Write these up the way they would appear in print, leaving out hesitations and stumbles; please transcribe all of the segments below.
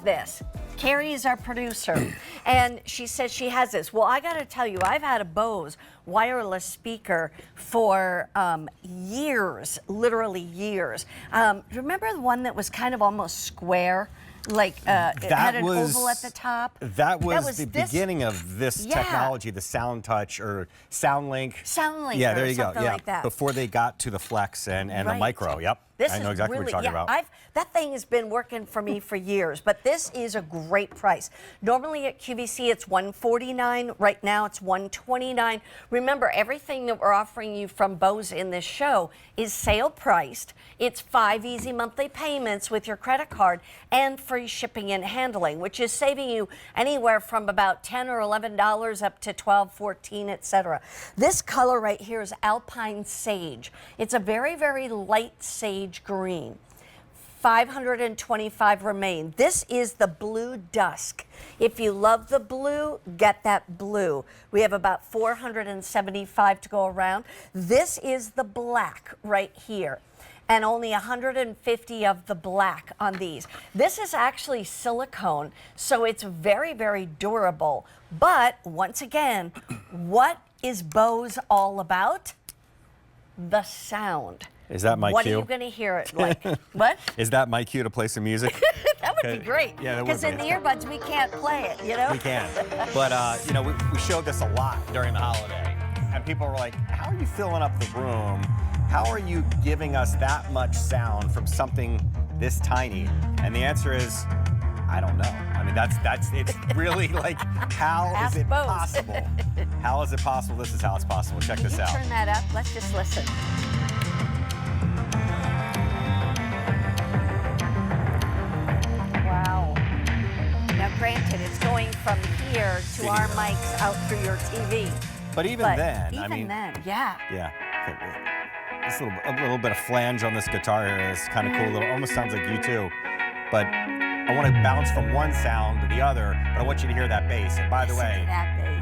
this. Carrie is our producer, and she says she has this. Well, I gotta tell you, I've had a Bose wireless speaker for years, literally years. Remember the one that was kind of almost square? Like it had an oval at the top. That was the beginning of this technology, the SoundTouch or SoundLink. SoundLink, yeah, there you go. Yeah, like that. Before they got to the Flex and the Micro. Yep. I know exactly what you're talking about. That thing has been working for me for years, but this is a great price. Normally at QVC it's $149. Right now it's $129. Remember, everything that we're offering you from Bose in this show is sale priced. It's 5 easy monthly payments with your credit card and free shipping and handling, which is saving you anywhere from about $10 or $11 up to $12, $14, etc. This color right here is Alpine Sage. It's a very, very light sage green. 525 remain. This is the Blue Dusk. If you love the blue, get that blue. We have about 475 to go around. This is the black right here, and only 150 of the black on these. This is actually silicone, so it's very, very durable. But once again, what is Bose all about? The sound. Is that my cue? What are you going to hear it like? What? Is that my cue to play some music? That would be great. Yeah, that would be. Because in the earbuds, we can't play it, you know? We can. But, you know, we showed this a lot during the holiday. And people were like, how are you filling up the room? How are you giving us that much sound from something this tiny? And the answer is, I don't know. I mean, it's really like, how is it possible? How is it possible? This is how it's possible. Check this out. Turn that up. Let's just listen. Wow. Now, granted, it's going from here to our mics out through your TV. But even then, I mean, yeah. This a little bit of flange on this guitar here is kind of cool. It almost sounds like U2. But I want to bounce from one sound to the other, but I want you to hear that bass. And by the way,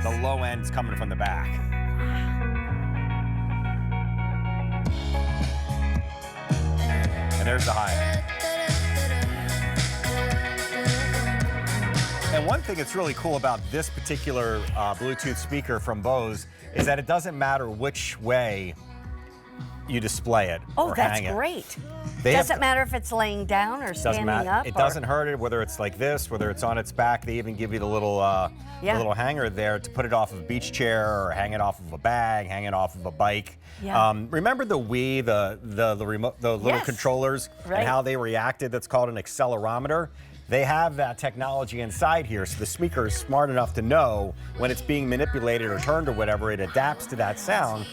the low end's coming from the back. And there's the high. And one thing that's really cool about this particular Bluetooth speaker from Bose is that it doesn't matter which way you display it or hang it. Oh, that's great. Doesn't matter if it's laying down or standing up. It doesn't hurt it, whether it's like this, whether it's on its back. They even give you the little hanger there to put it off of a beach chair or hang it off of a bag, hang it off of a bike. Yeah. Remember the Wii, the remote, the little controllers, and how they reacted? That's called an accelerometer. They have that technology inside here, so the speaker is smart enough to know when it's being manipulated or turned or whatever. It adapts to that sound.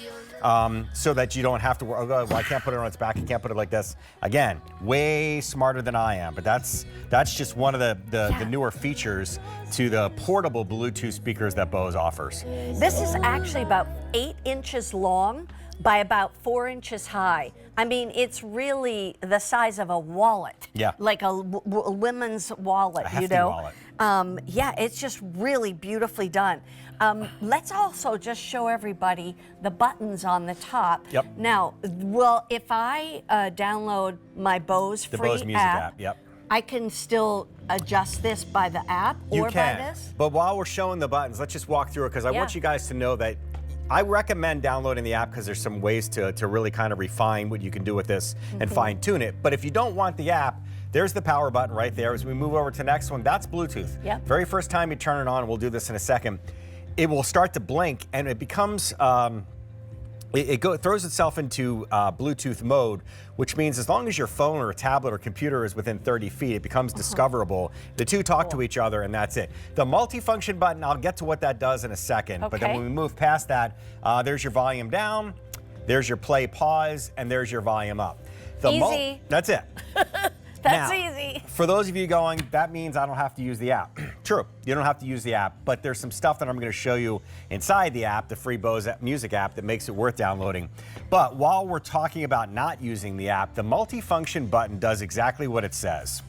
So that you don't have to worry, oh, well, I can't put it on its back, I can't put it like this. Again, way smarter than I am, but that's just one of the newer features to the portable Bluetooth speakers that Bose offers. This is actually about 8 inches long by about 4 inches high. I mean, it's really the size of a wallet. Yeah. Like a women's wallet, a hefty wallet. Yeah, it's just really beautifully done. Let's also just show everybody the buttons on the top. Yep. Now, well, if I download my Bose free Bose Music app, yep. I can still adjust this by the app or by this? But while we're showing the buttons, let's just walk through it because I want you guys to know that I recommend downloading the app because there's some ways to really kind of refine what you can do with this and fine tune it. But if you don't want the app, there's the power button right there. As we move over to the next one, that's Bluetooth. Yep. Very first time you turn it on, we'll do this in a second, it will start to blink and it becomes, it throws itself into Bluetooth mode, which means as long as your phone or a tablet or computer is within 30 feet, it becomes discoverable. The two talk to each other and that's it. The multifunction button, I'll get to what that does in a second, but then when we move past that, there's your volume down, there's your play pause, and there's your volume up. Easy. That's it. That's easy. For those of you going, that means I don't have to use the app. True, you don't have to use the app, but there's some stuff that I'm going to show you inside the app, the free Bose Music app, that makes it worth downloading. But while we're talking about not using the app, the multifunction button does exactly what it says.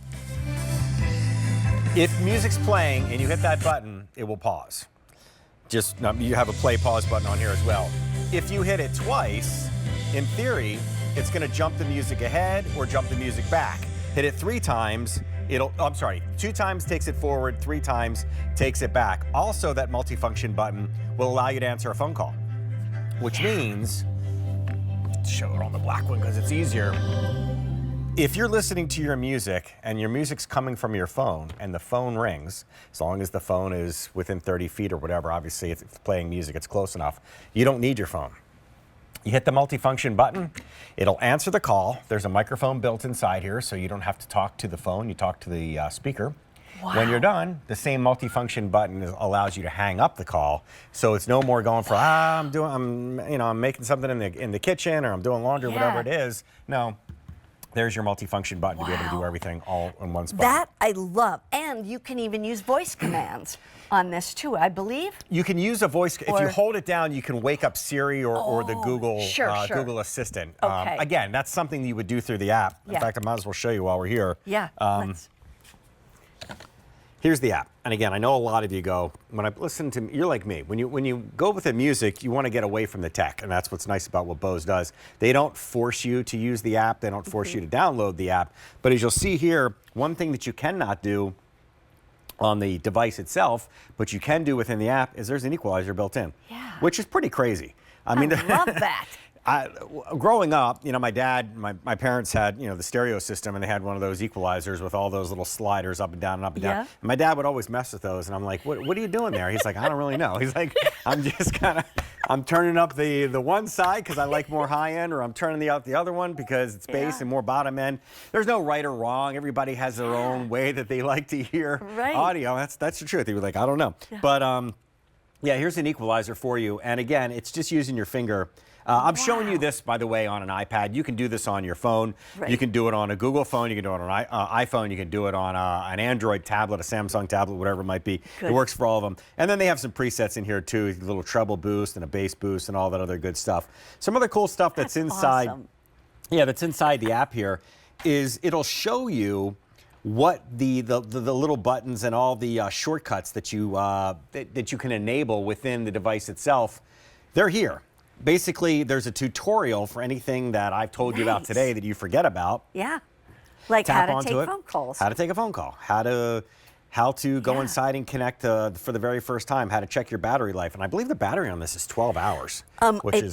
If music's playing and you hit that button, it will pause. Just, you have a play pause button on here as well. If you hit it twice, in theory, it's going to jump the music ahead or jump the music back. Hit it 3 times, I'm sorry, 2 times takes it forward, 3 times takes it back. Also, that multifunction button will allow you to answer a phone call, which means, let's show it on the black one because it's easier. If you're listening to your music and your music's coming from your phone and the phone rings, as long as the phone is within 30 feet or whatever, obviously if it's playing music, it's close enough, you don't need your phone. You hit the multifunction button, it'll answer the call. There's a microphone built inside here, so you don't have to talk to the phone, you talk to the speaker. Wow. When you're done, the same multifunction button allows you to hang up the call, so it's no more going for I'm making something in the kitchen, or I'm doing laundry, whatever it is. No, there's your multifunction button to be able to do everything all in one spot. That I love, and you can even use voice commands on this too, I believe. You can use a voice, if you hold it down, you can wake up Siri or the Google Google Assistant. Okay. Again, that's something you would do through the app. In fact, I might as well show you while we're here. Yeah, Here's the app. And again, I know a lot of you go, when I listen to, you're like me, when you go with the music, you want to get away from the tech, and that's what's nice about what Bose does. They don't force you to use the app, they don't force you to download the app, but as you'll see here, one thing that you cannot do on the device itself, but you can do within the app, is there's an equalizer built in, which is pretty crazy. I mean, love that. Growing up, my dad, my parents had, the stereo system, and they had one of those equalizers with all those little sliders up and down and up and down. And my dad would always mess with those, and I'm like, what are you doing there? He's like, I don't really know. He's like, I'm turning up the one side because I like more high end, or I'm turning out the other one because it's bass and more bottom end. There's no right or wrong. Everybody has their own way that they like to hear audio. That's the truth. He was like, I don't know. But yeah, here's an equalizer for you. And again, it's just using your finger. I'm showing you this, by the way, on an iPad. You can do this on your phone. You can do it on a Google phone. You can do it on an iPhone. You can do it on an Android tablet, a Samsung tablet, whatever it might be. It works for all of them. And then they have some presets in here, too, a little treble boost and a bass boost and all that other good stuff. Some other cool stuff that's inside. Awesome. Yeah, that's inside the app here is it'll show you what the little buttons and all the shortcuts that you can enable within the device itself. They're here. Basically, there's a tutorial for anything that I've told you about today that you forget about. Yeah, like how to take phone calls. How to take a phone call. How to go inside and connect for the very first time. How to check your battery life. And I believe the battery on this is 12 hours.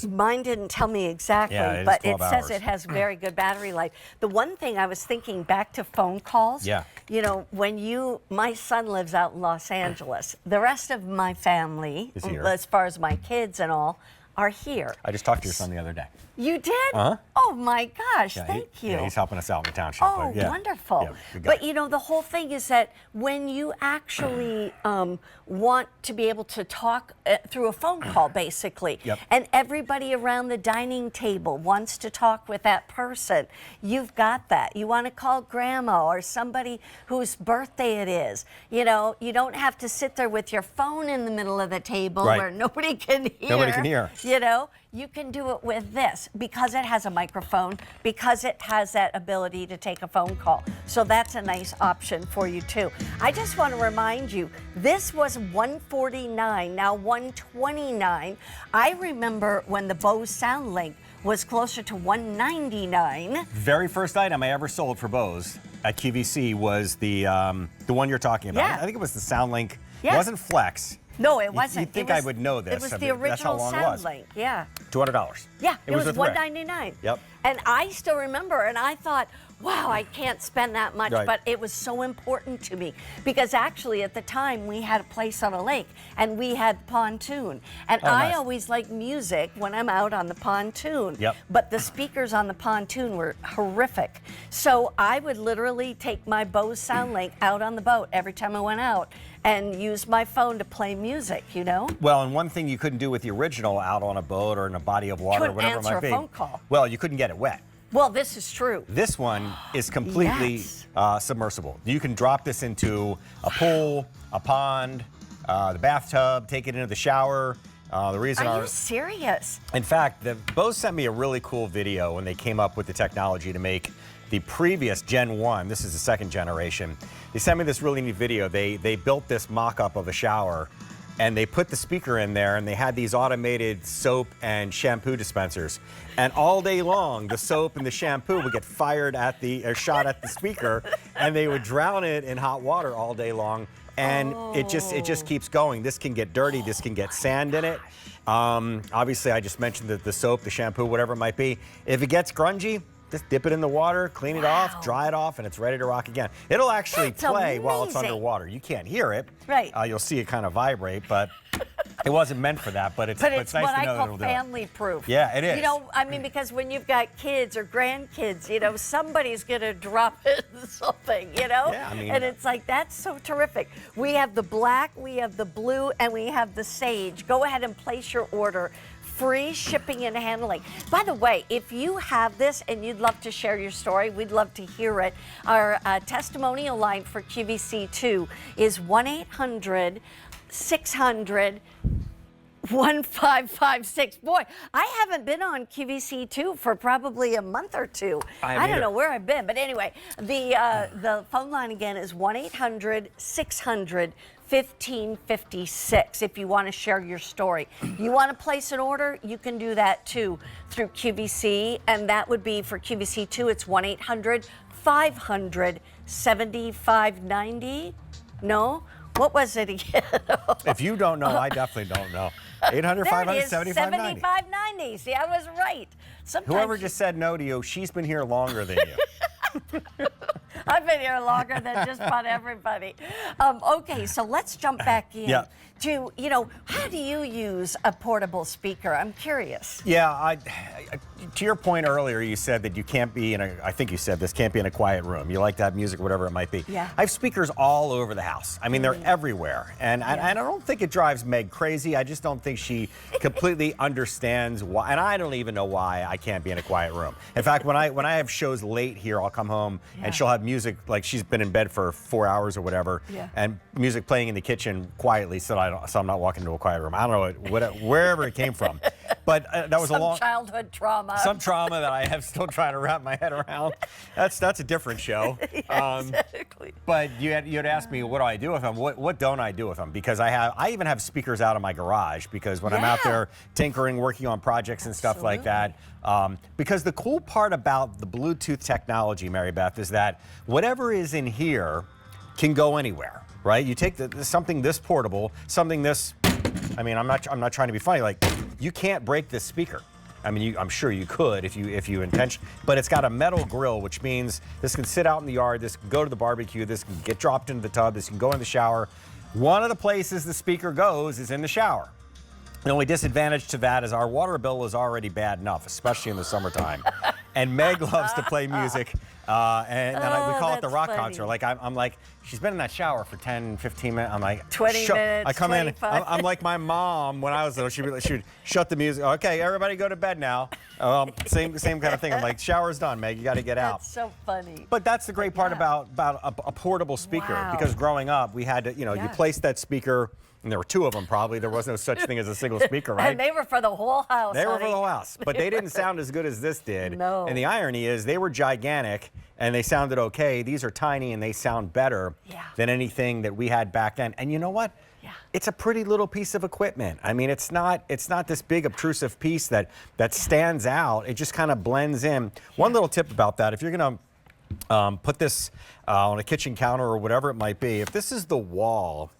Mine didn't tell me exactly, but it says it has very good battery life. The one thing I was thinking back to phone calls, when my son lives out in Los Angeles, the rest of my family, as far as my kids and all, are here. I just talked to your son the other day. You did? Oh my gosh, thank you. Yeah, he's helping us out in the township. Oh, wonderful. But the whole thing is that when you actually want to be able to talk through a phone call, basically, and everybody around the dining table wants to talk with that person, you've got that. You want to call grandma or somebody whose birthday it is. You don't have to sit there with your phone in the middle of the table where nobody can hear. Nobody can hear. You can do it with this because it has a microphone, because it has that ability to take a phone call. So that's a nice option for you too. I just want to remind you, this was $149, now $129. I remember when the Bose SoundLink was closer to $199. Very first item I ever sold for Bose at QVC was the one you're talking about. I think it was the SoundLink. It wasn't Flex. No, it wasn't. You'd think I would know this. It was the original SoundLink. $200. Yeah, it was $199. Yep. And I still remember, and I thought, wow, I can't spend that much, but it was so important to me because actually at the time we had a place on a lake and we had pontoon. And I always like music when I'm out on the pontoon. But the speakers on the pontoon were horrific. So I would literally take my Bose SoundLink out on the boat every time I went out and use my phone to play music, Well, and one thing you couldn't do with the original out on a boat or in a body of water or whatever it might be. Answer a phone call. Well, you couldn't get it wet. Well, this is true. This one is completely submersible. You can drop this into a pool, a pond, the bathtub, take it into the shower. The reason Are you serious? In fact, Bose sent me a really cool video when they came up with the technology to make the previous Gen 1, this is the second generation. They sent me this really neat video. They built this mock-up of a shower, and they put the speaker in there, and they had these automated soap and shampoo dispensers. And all day long, the soap and the shampoo would get fired at or shot at the speaker, and they would drown it in hot water all day long. And it just keeps going. This can get dirty. This can get sand in it. Obviously, I just mentioned the soap, the shampoo, whatever it might be. If it gets grungy, just dip it in the water, clean it off, dry it off, and it's ready to rock again. It'll actually play while it's underwater. You can't hear it. Right. You'll see it kind of vibrate, but it wasn't meant for that. But it's nice to know that it'll do it. But it's what I call family proof. Yeah, it is. You know, I mean, because when you've got kids or grandkids, you know, somebody's going to drop it in something, you know? Yeah, I mean. And it's like, that's so terrific. We have the black, we have the blue, and we have the sage. Go ahead and place your order. Free shipping and handling. By the way, if you have this and you'd love to share your story, we'd love to hear it. Our testimonial line for QVC2 is 1-800-600-1556. Boy, I haven't been on QVC2 for probably a month or two. I don't know where I've been, but anyway, the phone line again is 1-800-600-1556 if you want to share your story. You want to place an order, you can do that too through QVC, and that would be for QVC2, it's 1-800-500-7590. No? What was it again? If you don't know, I definitely don't know. 800-500-7590. 7590. See, I was right. Sometimes Whoever just said no to you, she's been here longer than you. I've been here longer than just about everybody. Okay, so let's jump back in to, you know, how do you use a portable speaker? I'm curious. Yeah, to your point earlier, you said that you can't be I think you said this, can't be in a quiet room. You like to have music, whatever it might be. Yeah. I have speakers all over the house. I mean, they're everywhere. And I don't think it drives Meg crazy. I just don't think she completely understands why. And I don't even know why I can't be in a quiet room. In fact, when I have shows late here, I'll come home and she'll have music, like she's been in bed for 4 hours or whatever, and music playing in the kitchen quietly so I'm not walking into a quiet room. I don't know wherever it came from. But that was some childhood trauma. Some trauma that I have still trying to wrap my head around. That's a different show. Exactly. But you had asked me, what do I do with them? What don't I do with them? Because I even have speakers out of my garage, because when I'm out there tinkering, working on projects and stuff like that. Because the cool part about the Bluetooth technology, Mary Beth, is that whatever is in here can go anywhere, right? You take something this portable, something this. I mean, I'm not trying to be funny. Like, you can't break this speaker. I mean, I'm sure you could if you intention, but it's got a metal grill, which means this can sit out in the yard, this can go to the barbecue, this can get dropped into the tub, this can go in the shower. One of the places the speaker goes is in the shower. The only disadvantage to that is our water bill is already bad enough, especially in the summertime. And Meg loves to play music, and we call it the rock concert. Like, I'm like, she's been in that shower for 10, 15 minutes. I'm like, 20 minutes, I come 25. in, I'm like my mom when I was little. She would shut the music. Okay, everybody go to bed now. Same kind of thing. I'm like, shower's done, Meg. You got to get out. That's so funny. But that's the great part about a portable speaker, because growing up, we had to, you placed that speaker. And there were two of them, probably. There was no such thing as a single speaker, right? And they were for the whole house. They were for the whole house. But they didn't sound as good as this did. No. And the irony is they were gigantic and they sounded okay. These are tiny and they sound better than anything that we had back then. And you know what? Yeah. It's a pretty little piece of equipment. I mean, it's not this big obtrusive piece that stands out. It just kind of blends in. One little tip about that, if you're going to put this on a kitchen counter or whatever it might be, if this is the wall,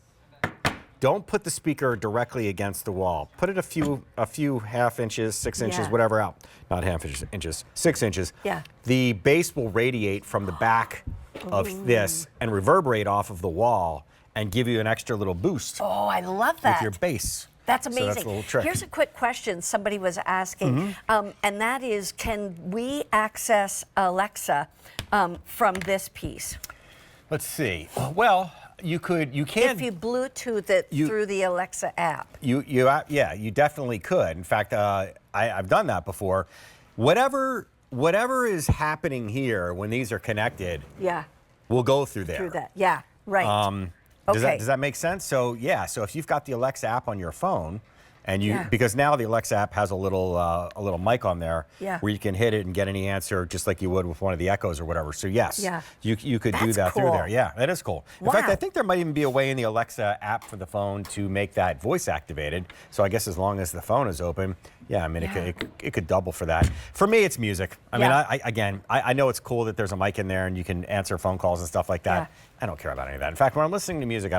don't put the speaker directly against the wall. Put it a few half inches, 6 inches, whatever out. Not half inches, 6 inches. Yeah. The bass will radiate from the back of this and reverberate off of the wall and give you an extra little boost. Oh, I love that. With your bass. That's amazing. So that's a little trick. Here's a quick question somebody was asking, and that is, can we access Alexa from this piece? Let's see. Well, you can. If you Bluetooth it through the Alexa app. You definitely could. In fact, I've done that before. Whatever is happening here when these are connected, will go through there. Through that, yeah, right. Does that make sense? So so if you've got the Alexa app on your phone And because now the Alexa app has a little mic on there where you can hit it and get any answer just like you would with one of the Echoes or whatever. So yes, you could do that through there. Yeah, that is cool. In fact, I think there might even be a way in the Alexa app for the phone to make that voice activated. So I guess as long as the phone is open, I mean, it could double for that. For me, it's music. I mean, I know it's cool that there's a mic in there and you can answer phone calls and stuff like that. I don't care about any of that. In fact, when I'm listening to music,